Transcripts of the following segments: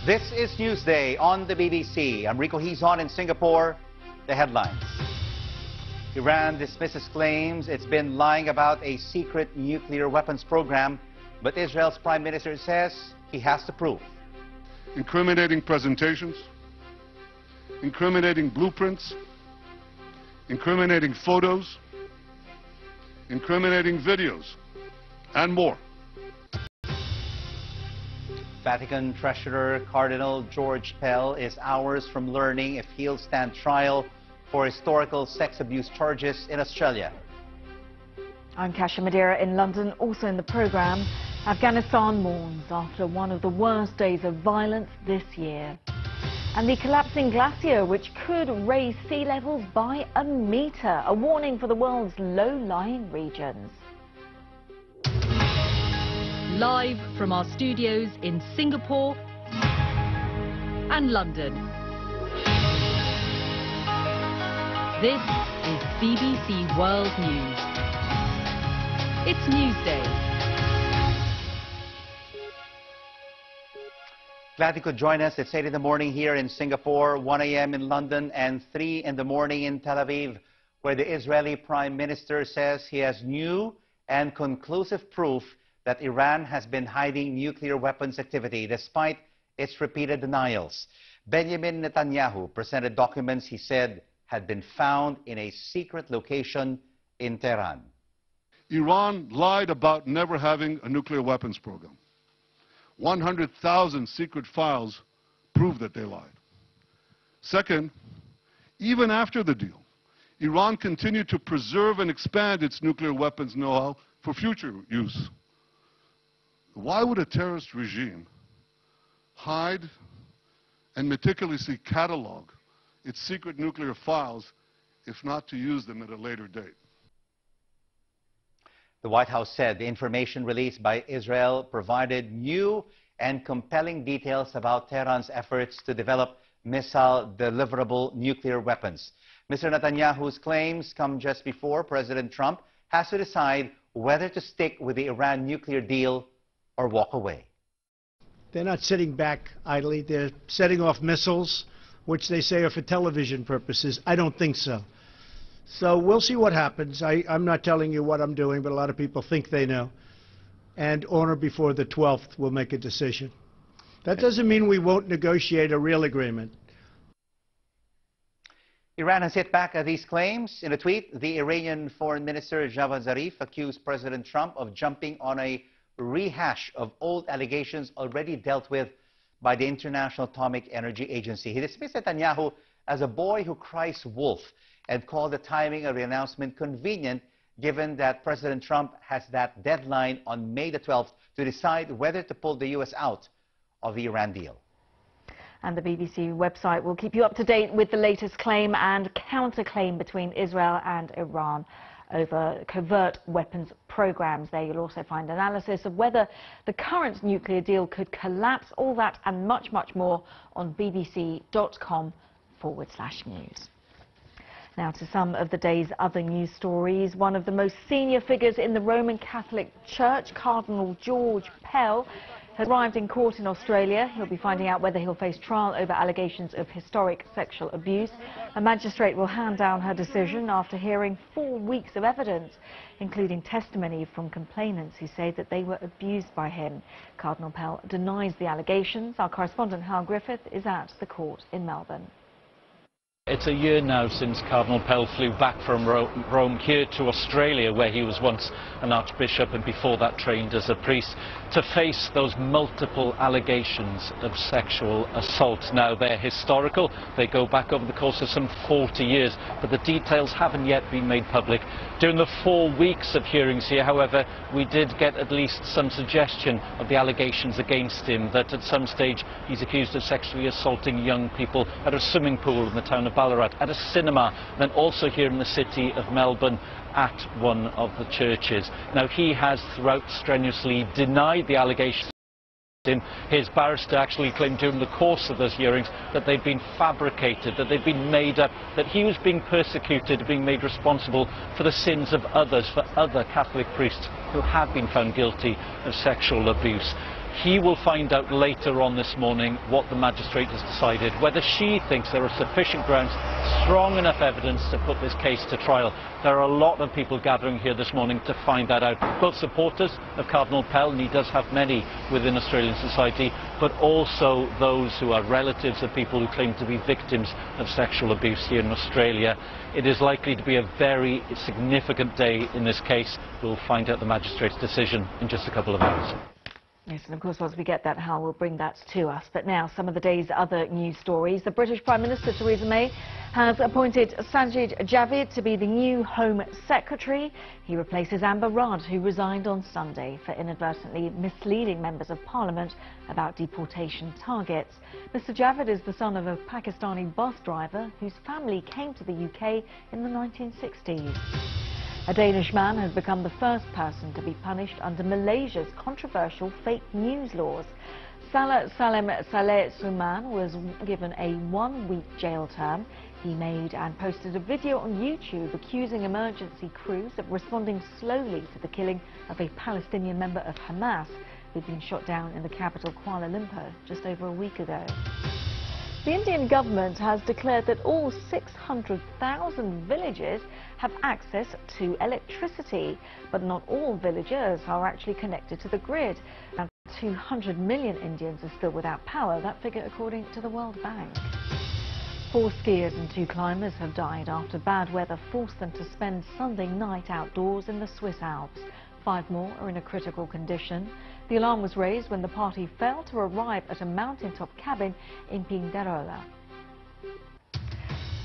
This is Newsday on the BBC. I'm Rico Hizon in Singapore. The headlines. Iran dismisses claims it's been lying about a secret nuclear weapons program, but Israel's prime minister says he has the proof. Incriminating presentations, incriminating blueprints, incriminating photos, incriminating videos, and more. Vatican Treasurer Cardinal George Pell is hours from learning if he'll stand trial for historical sex abuse charges in Australia. I'm Kasia Madeira in London. Also in the programme, Afghanistan mourns after one of the worst days of violence this year. And the collapsing glacier, which could raise sea levels by a metre, a warning for the world's low-lying regions. Live from our studios in Singapore and London. This is BBC World News. It's Newsday. Glad you could join us. It's 8 in the morning here in Singapore, 1 a.m. in London, and 3 in the morning in Tel Aviv, where the Israeli Prime Minister says he has new and conclusive proof that Iran has been hiding nuclear weapons activity despite its repeated denials. Benjamin Netanyahu presented documents he said had been found in a secret location in Tehran. Iran lied about never having a nuclear weapons program. 100,000 secret files prove that they lied. Second, even after the deal, Iran continued to preserve and expand its nuclear weapons know-how for future use. Why would a terrorist regime hide and meticulously catalog its secret nuclear files if not to use them at a later date? The White House said the information released by Israel provided new and compelling details about Tehran's efforts to develop missile-deliverable nuclear weapons. Mr. Netanyahu's claims come just before President Trump has to decide whether to stick with the Iran nuclear deal or walk away. They're not sitting back idly. They're setting off missiles, which they say are for television purposes. I don't think so. So we'll see what happens. I'm not telling you what I'm doing, but a lot of people think they know. And on or before the 12th, we'll make a decision. That doesn't mean we won't negotiate a real agreement. Iran has hit back at these claims. In a tweet, the Iranian Foreign Minister Javad Zarif accused President Trump of jumping on a rehash of old allegations already dealt with by the International Atomic Energy Agency. He dismissed Netanyahu as a boy who cries wolf and called the timing of the announcement convenient, given that President Trump has that deadline on May the 12th to decide whether to pull the U.S. out of the Iran deal. And the BBC website will keep you up to date with the latest claim and counterclaim between Israel and Iran over covert weapons programs. There you'll also find analysis of whether the current nuclear deal could collapse. All that and much, much more on bbc.com/news. Now to some of the day's other news stories. One of the most senior figures in the Roman Catholic Church, Cardinal George Pell, has arrived in court in Australia. He'll be finding out whether he'll face trial over allegations of historic sexual abuse. A magistrate will hand down her decision after hearing 4 weeks of evidence, including testimony from complainants who say that they were abused by him. Cardinal Pell denies the allegations. Our correspondent Hal Griffith is at the court in Melbourne. It's a year now since Cardinal Pell flew back from Rome here to Australia, where he was once an archbishop and before that trained as a priest, to face those multiple allegations of sexual assault. Now, they're historical. They go back over the course of some 40 years, but the details haven't yet been made public. During the 4 weeks of hearings here, however, we did get at least some suggestion of the allegations against him, that at some stage he's accused of sexually assaulting young people at a swimming pool in the town of Ballarat, at a cinema, then also here in the city of Melbourne at one of the churches. Now, he has throughout strenuously denied the allegations. His barrister actually claimed during the course of those hearings that they'd been fabricated, that they'd been made up, that he was being persecuted, being made responsible for the sins of others, for other Catholic priests who have been found guilty of sexual abuse. He will find out later on this morning what the magistrate has decided, whether she thinks there are sufficient grounds, strong enough evidence to put this case to trial. There are a lot of people gathering here this morning to find that out. Both supporters of Cardinal Pell, and he does have many within Australian society, but also those who are relatives of people who claim to be victims of sexual abuse here in Australia. It is likely to be a very significant day in this case. We'll find out the magistrate's decision in just a couple of hours. Yes, and of course, once we get that, Hal will bring that to us. But now, some of the day's other news stories. The British Prime Minister, Theresa May, has appointed Sajid Javid to be the new Home Secretary. He replaces Amber Rudd, who resigned on Sunday for inadvertently misleading members of Parliament about deportation targets. Mr. Javid is the son of a Pakistani bus driver whose family came to the UK in the 1960s. A Danish man has become the first person to be punished under Malaysia's controversial fake news laws. Salah Salem Saleh Suman was given a one-week jail term. He made and posted a video on YouTube accusing emergency crews of responding slowly to the killing of a Palestinian member of Hamas who'd been shot down in the capital Kuala Lumpur just over a week ago. The Indian government has declared that all 600,000 villages have access to electricity, but not all villagers are actually connected to the grid. Now, 200 million Indians are still without power, that figure according to the World Bank. 4 skiers and 2 climbers have died after bad weather forced them to spend Sunday night outdoors in the Swiss Alps. 5 more are in a critical condition. The alarm was raised when the party failed to arrive at a mountaintop cabin in Pindarola.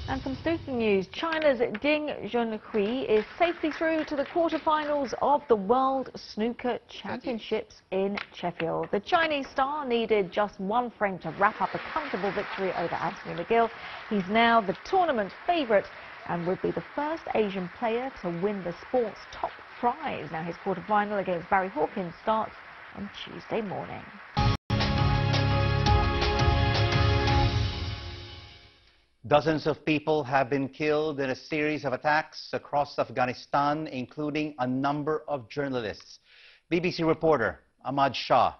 And some snooking news. China's Ding Junhui is safely through to the quarterfinals of the World Snooker Championships in Sheffield. The Chinese star needed just 1 frame to wrap up a comfortable victory over Anthony McGill. He's now the tournament favourite and would be the first Asian player to win the sport's top prize. Now his quarterfinal against Barry Hawkins starts on Tuesday morning. Dozens of people have been killed in a series of attacks across Afghanistan, including a number of journalists. BBC reporter Ahmad Shah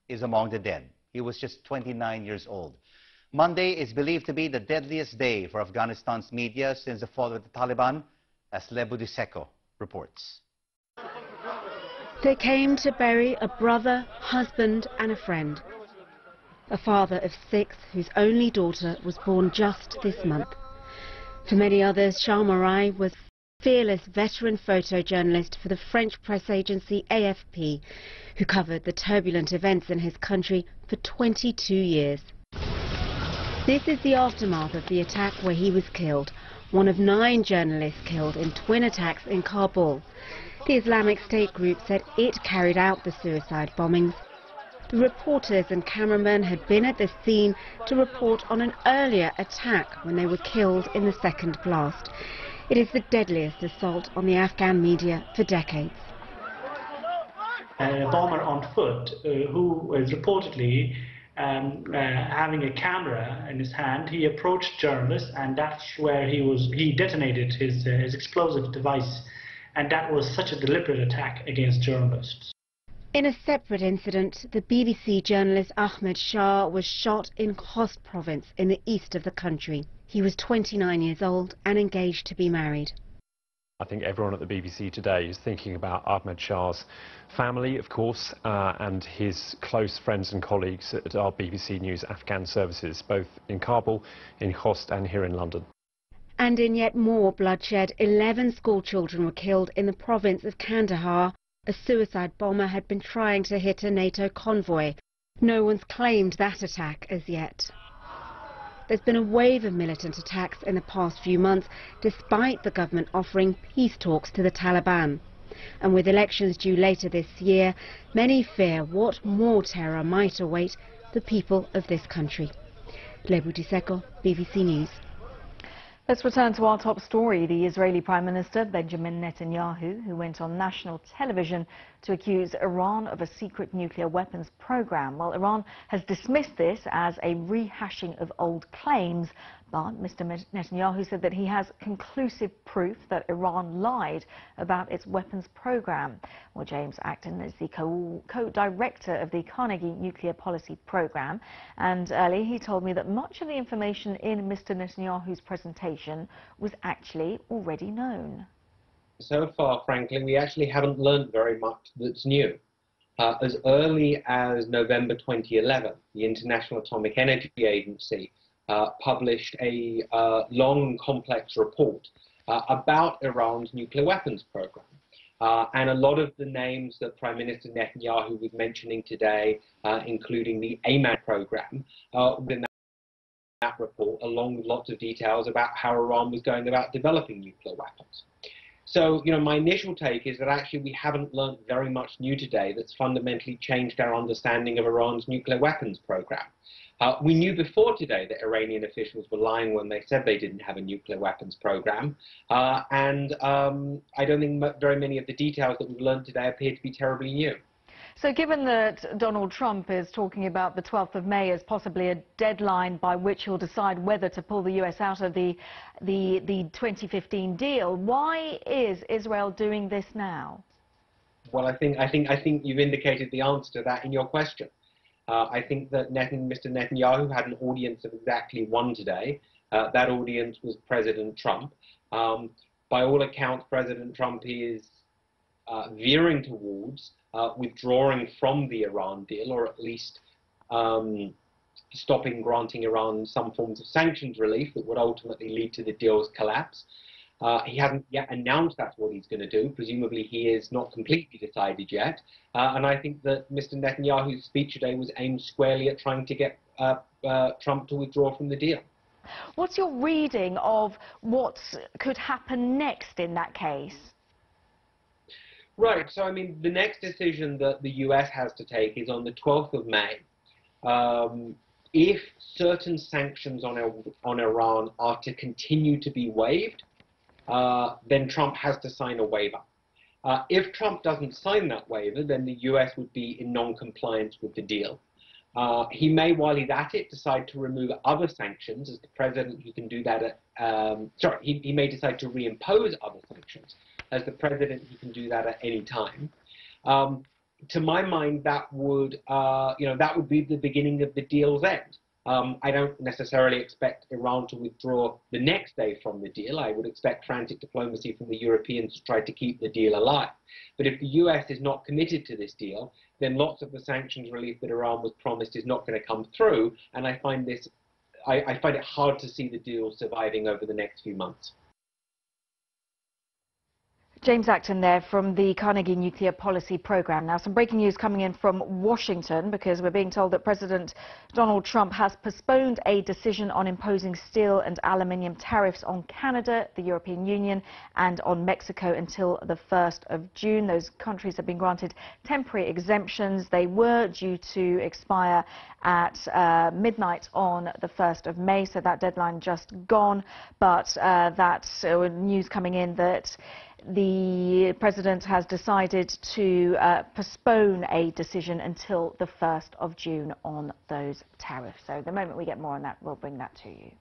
is among the dead. He was just 29 years old. Monday is believed to be the deadliest day for Afghanistan's media since the fall of the Taliban, as Lebu Diseko reports. They came to bury a brother, husband and a friend. A father of 6 whose only daughter was born just this month. For many others, Shah Marai was a fearless veteran photojournalist for the French press agency AFP, who covered the turbulent events in his country for 22 years. This is the aftermath of the attack where he was killed, one of 9 journalists killed in twin attacks in Kabul. The Islamic State group said it carried out the suicide bombings. The reporters and cameramen had been at the scene to report on an earlier attack when they were killed in the second blast. It is the deadliest assault on the Afghan media for decades. A bomber on foot who was reportedly having a camera in his hand, he approached journalists, and that's where he detonated his explosive device, and that was such a deliberate attack against journalists. In a separate incident, the BBC journalist Ahmed Shah was shot in Khost province in the east of the country. He was 29 years old and engaged to be married. I think everyone at the BBC today is thinking about Ahmed Shah's family, of course, and his close friends and colleagues at our BBC News Afghan services, both in Kabul, in Khost and here in London. And in yet more bloodshed, 11 school children were killed in the province of Kandahar. A suicide bomber had been trying to hit a NATO convoy. No one's claimed that attack as yet. There's been a wave of militant attacks in the past few months, despite the government offering peace talks to the Taliban. And with elections due later this year, many fear what more terror might await the people of this country. Lebu Diseko, BBC News. Let's return to our top story. The Israeli Prime Minister Benjamin Netanyahu, who went on national television to accuse Iran of a secret nuclear weapons program. Well, Iran has dismissed this as a rehashing of old claims, but Mr. Netanyahu said that he has conclusive proof that Iran lied about its weapons program. Well, James Acton is the co-director of the Carnegie Nuclear Policy Program, and earlier he told me that much of the information in Mr. Netanyahu's presentation was actually already known. So far, frankly, we actually haven't learned very much that's new. As early as November 2011, the International Atomic Energy Agency published a long, complex report about Iran's nuclear weapons program. And a lot of the names that Prime Minister Netanyahu was mentioning today, including the AMAD program, within that report, along with lots of details about how Iran was going about developing nuclear weapons. So, my initial take is that actually we haven't learned very much new today that's fundamentally changed our understanding of Iran's nuclear weapons program. We knew before today that Iranian officials were lying when they said they didn't have a nuclear weapons program, and I don't think very many of the details that we've learned today appear to be terribly new. So given that Donald Trump is talking about the 12th of May as possibly a deadline by which he'll decide whether to pull the US out of the 2015 deal, why is Israel doing this now? Well, I think you've indicated the answer to that in your question. I think that Mr. Netanyahu had an audience of exactly one today. That audience was President Trump. By all accounts, President Trump is veering towards withdrawing from the Iran deal, or at least stopping granting Iran some forms of sanctions relief that would ultimately lead to the deal's collapse. He hasn't yet announced that's what he's going to do. Presumably he is not completely decided yet. And I think that Mr. Netanyahu's speech today was aimed squarely at trying to get Trump to withdraw from the deal. What's your reading of what could happen next in that case? Right, so the next decision that the US has to take is on the 12th of May. If certain sanctions on Iran are to continue to be waived, then Trump has to sign a waiver. If Trump doesn't sign that waiver, then the US would be in non-compliance with the deal. He may, while he's at it, decide to remove other sanctions. As the president, he can do that he may decide to reimpose other sanctions. As the president, he can do that at any time. To my mind, that would be the beginning of the deal's end. I don't necessarily expect Iran to withdraw the next day from the deal. I would expect frantic diplomacy from the Europeans to try to keep the deal alive. But if the US is not committed to this deal, then lots of the sanctions relief that Iran was promised is not going to come through. And I find it hard to see the deal surviving over the next few months. James Acton there from the Carnegie Nuclear Policy Program. Now, some breaking news coming in from Washington, because we're being told that President Donald Trump has postponed a decision on imposing steel and aluminium tariffs on Canada, the European Union, and on Mexico until the 1st of June. Those countries have been granted temporary exemptions. They were due to expire at midnight on the 1st of May, so that deadline just gone. But that's news coming in that the president has decided to postpone a decision until the 1st of June on those tariffs. So the moment we get more on that, we'll bring that to you.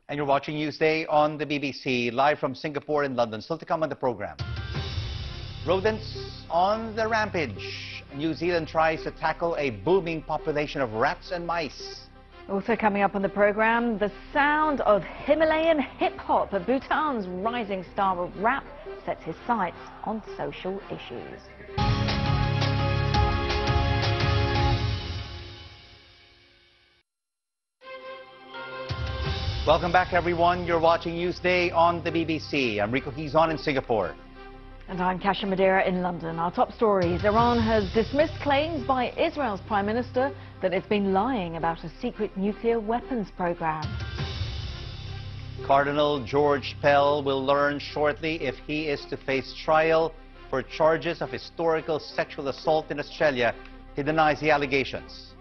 And you're watching Newsday on the BBC, live from Singapore and London. Still to come on the program. Rodents on the rampage. New Zealand tries to tackle a booming population of rats and mice. Also coming up on the program, the sound of Himalayan hip-hop. Bhutan's rising star of rap sets his sights on social issues. Welcome back, everyone. You're watching Newsday on the BBC. I'm Rico Hizon in Singapore. And I'm Kasia Madeira in London. Our top stories. Iran has dismissed claims by Israel's Prime Minister that it's been lying about a secret nuclear weapons program. Cardinal George Pell will learn shortly if he is to face trial for charges of historical sexual assault in Australia. He denies the allegations.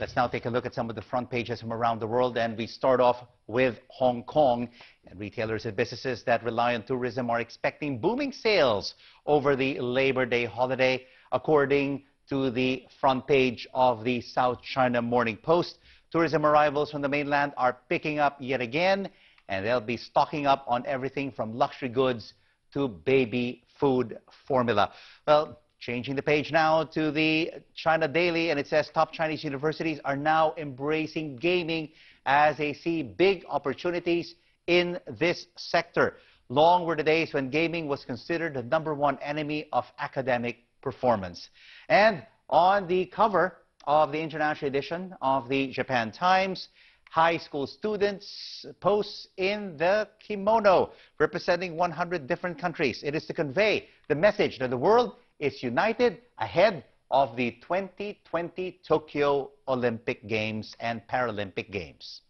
Let's now take a look at some of the front pages from around the world, and we start off with Hong Kong. And retailers and businesses that rely on tourism are expecting booming sales over the Labor Day holiday, according to the front page of the South China Morning Post. Tourism arrivals from the mainland are picking up yet again, and they'll be stocking up on everything from luxury goods to baby food formula. Well, changing the page now to the China Daily, and it says top Chinese universities are now embracing gaming as they see big opportunities in this sector. Long were the days when gaming was considered the #1 enemy of academic performance. And on the cover of the international edition of the Japan Times, high school students pose in the kimono, representing 100 different countries. It is to convey the message that the world is united ahead of the 2020 Tokyo Olympic Games and Paralympic Games.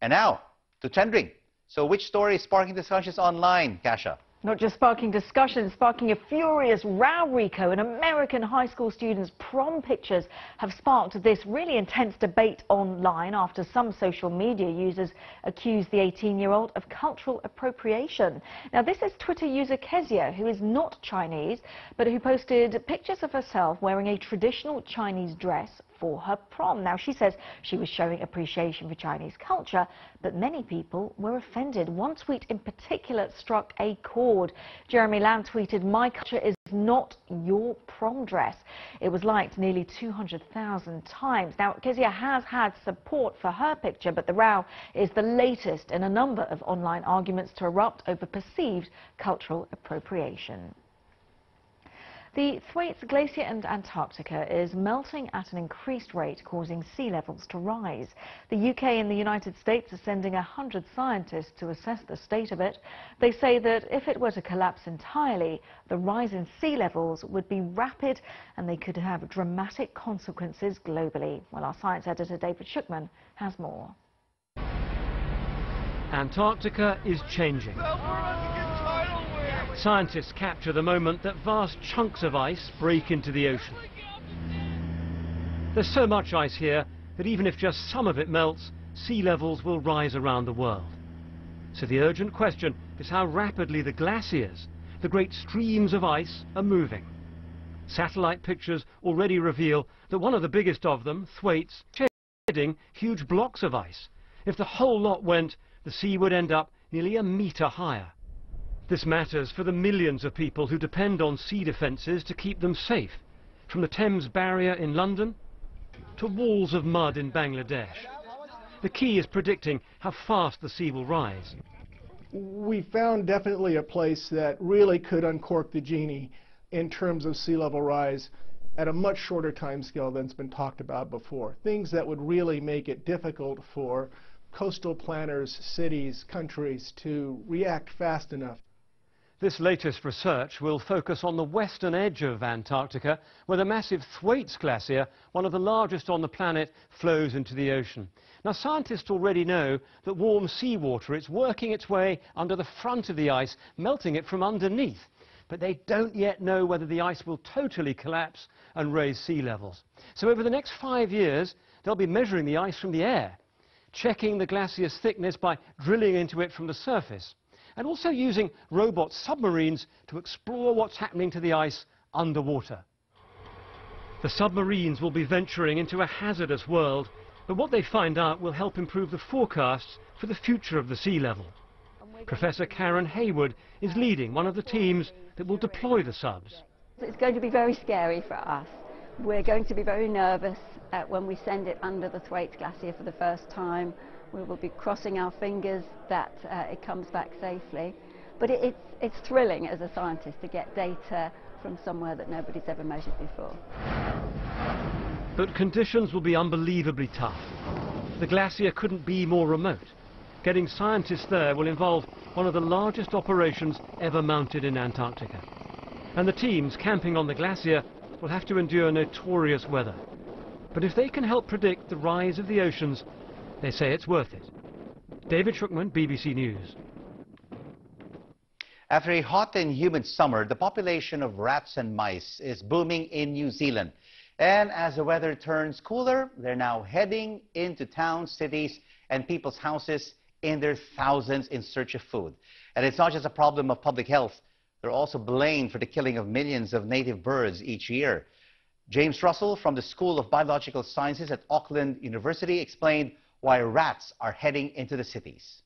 And now to trending. So which story is sparking discussions online, Kasia? Not just sparking discussion, sparking a furious row, Rico. And American high school students' prom pictures have sparked this really intense debate online after some social media users accused the 18-year-old of cultural appropriation. Now, this is Twitter user Kezia, who is not Chinese, but who posted pictures of herself wearing a traditional Chinese dress for her prom. Now, she says she was showing appreciation for Chinese culture, but many people were offended. One tweet in particular struck a chord. Jeremy Lamb tweeted, "My culture is not your prom dress." It was liked nearly 200,000 times. Now, Kezia has had support for her picture, but the row is the latest in a number of online arguments to erupt over perceived cultural appropriation. The Thwaites Glacier in Antarctica is melting at an increased rate, causing sea levels to rise. The UK and the United States are sending 100 scientists to assess the state of it. They say that if it were to collapse entirely, the rise in sea levels would be rapid and they could have dramatic consequences globally. Well, our science editor David Schuckman has more. Antarctica is changing. Scientists capture the moment that vast chunks of ice break into the ocean. There's so much ice here that even if just some of it melts, sea levels will rise around the world. So the urgent question is how rapidly the glaciers, the great streams of ice, are moving. Satellite pictures already reveal that one of the biggest of them, Thwaites, shedding huge blocks of ice. If the whole lot went, the sea would end up nearly a metre higher. This matters for the millions of people who depend on sea defences to keep them safe, from the Thames Barrier in London to walls of mud in Bangladesh. The key is predicting how fast the sea will rise. We found definitely a place that really could uncork the genie in terms of sea level rise at a much shorter time scale than's been talked about before. Things that would really make it difficult for coastal planners, cities, countries to react fast enough. This latest research will focus on the western edge of Antarctica, where the massive Thwaites Glacier, one of the largest on the planet, flows into the ocean. Now, scientists already know that warm seawater is working its way under the front of the ice, melting it from underneath. But they don't yet know whether the ice will totally collapse and raise sea levels. So over the next 5 years, they'll be measuring the ice from the air, checking the glacier's thickness by drilling into it from the surface, and also using robot submarines to explore what's happening to the ice underwater. The submarines will be venturing into a hazardous world, but what they find out will help improve the forecasts for the future of the sea level. Professor Karen Haywood is leading one of the teams that will deploy the subs. It's going to be very scary for us. We're going to be very nervous when we send it under the Thwaites Glacier for the first time. We will be crossing our fingers that it comes back safely. But it's thrilling as a scientist to get data from somewhere that nobody's ever measured before. But conditions will be unbelievably tough. The glacier couldn't be more remote. Getting scientists there will involve one of the largest operations ever mounted in Antarctica. And the teams camping on the glacier will have to endure notorious weather. But if they can help predict the rise of the oceans, they say it's worth it. David Schuckman, BBC News. After a hot and humid summer, the population of rats and mice is booming in New Zealand. And as the weather turns cooler, they're now heading into towns, cities, and people's houses in their thousands in search of food. And it's not just a problem of public health. They're also blamed for the killing of millions of native birds each year. James Russell from the School of Biological Sciences at Auckland University explained why rats are heading into the cities.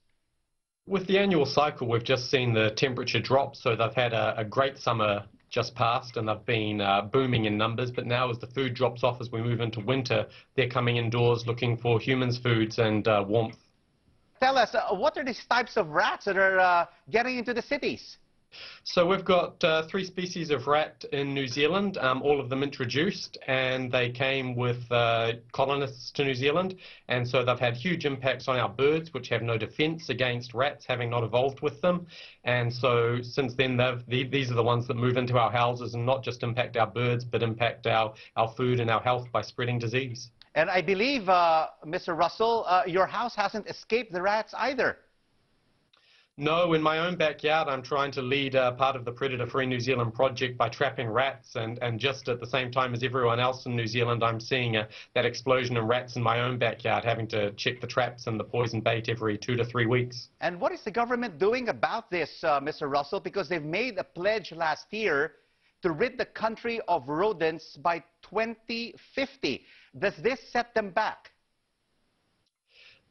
With the annual cycle, we've just seen the temperature drop, so they've had a great summer just passed and they've been booming in numbers, but now as the food drops off as we move into winter, they're coming indoors looking for humans' foods and warmth. Tell us, what are these types of rats that are getting into the cities? So we've got 3 species of rat in New Zealand, all of them introduced, and they came with colonists to New Zealand, and so they've had huge impacts on our birds, which have no defense against rats, having not evolved with them. And so since then, these are the ones that move into our houses and not just impact our birds, but impact our food and our health by spreading disease. And I believe, Mr. Russell, your house hasn't escaped the rats either. No, in my own backyard, I'm trying to lead part of the Predator Free New Zealand project by trapping rats, and just at the same time as everyone else in New Zealand, I'm seeing that explosion in rats in my own backyard, having to check the traps and the poison bait every 2 to 3 weeks. And what is the government doing about this, Mr. Russell? Because they've made a pledge last year to rid the country of rodents by 2050. Does this set them back?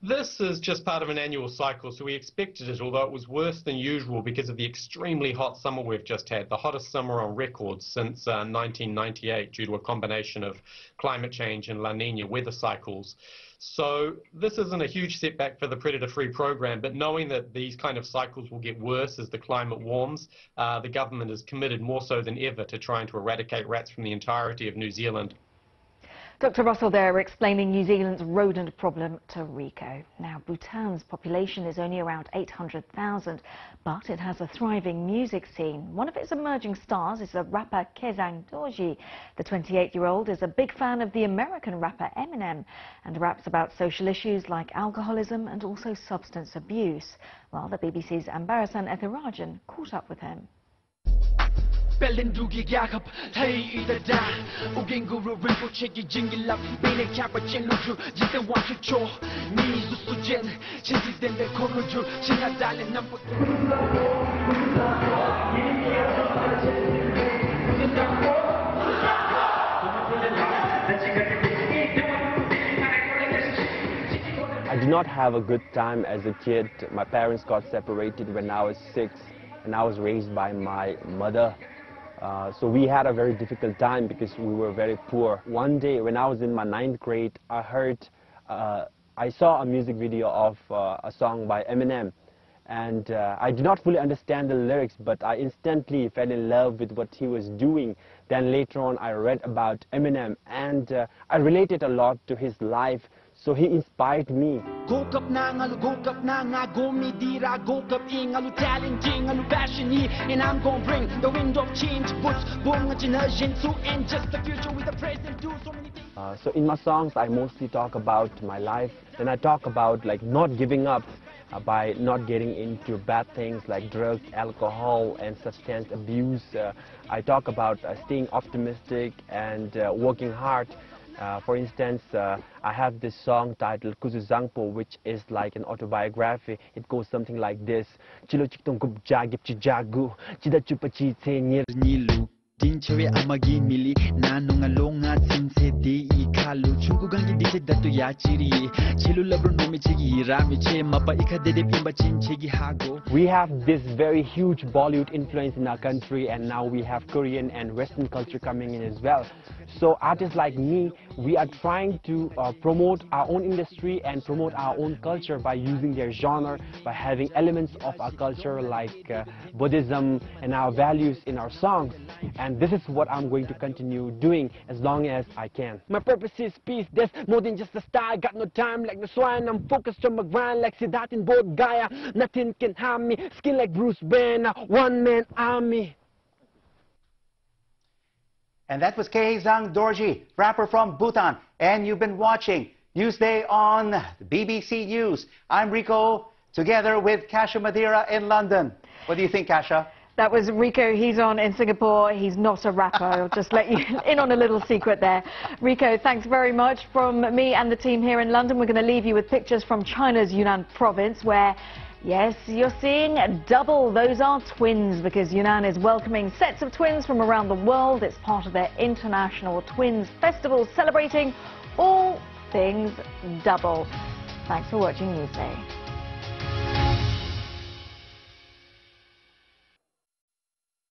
This is just part of an annual cycle, so we expected it, although it was worse than usual because of the extremely hot summer we've just had, the hottest summer on record since 1998 due to a combination of climate change and La Nina weather cycles. So this isn't a huge setback for the predator-free program, but knowing that these kind of cycles will get worse as the climate warms, the government is committed more so than ever to trying to eradicate rats from the entirety of New Zealand. Dr. Russell there explaining New Zealand's rodent problem to Rico. Now, Bhutan's population is only around 800,000, but it has a thriving music scene. One of its emerging stars is the rapper Kezang Dorji. The 28-year-old is a big fan of the American rapper Eminem and raps about social issues like alcoholism and also substance abuse. Well, the BBC's Ambarasan Ethirajan caught up with him. I did not have a good time as a kid. My parents got separated when I was 6, and I was raised by my mother. So we had a very difficult time because we were very poor. One day when I was in my 9th grade, I saw a music video of a song by Eminem. And I did not fully understand the lyrics, but I instantly fell in love with what he was doing. Then later on, I read about Eminem, and I related a lot to his life. So he inspired me. And I'm gonna bring the wind of change, and just the future with the present, do so many things. So in my songs, I mostly talk about my life. Then I talk about like not giving up by not getting into bad things like drugs, alcohol, and substance abuse. I talk about staying optimistic and working hard. For instance, I have this song titled Kuzu Zangpo, which is like an autobiography. It goes something like this. Chilo chiktong gup jagip chijagu, chida chupachi tenir nilu. Dinchewe amagi mili, nanunga longa tinse de ikalu. Chungugangi dite datu yachiri. Chilu labru no michigi ramiche mapa ikadede pimba chinchegi hago. We have this very huge Bollywood influence in our country, and now we have Korean and Western culture coming in as well. So artists like me, we are trying to promote our own industry and promote our own culture by using their genre, by having elements of our culture like Buddhism and our values in our songs. And this is what I'm going to continue doing as long as I can. My purpose is peace. There's more than just a star. I got no time like the swine. I'm focused on my grind like Siddharth in Bodh Gaya. Nothing can harm me. Skin like Bruce Banner. One-man army. And that was Kezang Dorji, rapper from Bhutan. And you've been watching Newsday on the BBC News. I'm Rico, together with Kasha Madeira in London. What do you think, Kasha? That was Rico. He's on in Singapore. He's not a rapper. I'll just let you in on a little secret there. Rico, thanks very much from me and the team here in London. We're going to leave you with pictures from China's Yunnan province where, yes, you're seeing double. Those are twins because Yunnan is welcoming sets of twins from around the world. It's part of their International Twins Festival celebrating all things double. Thanks for watching Newsday.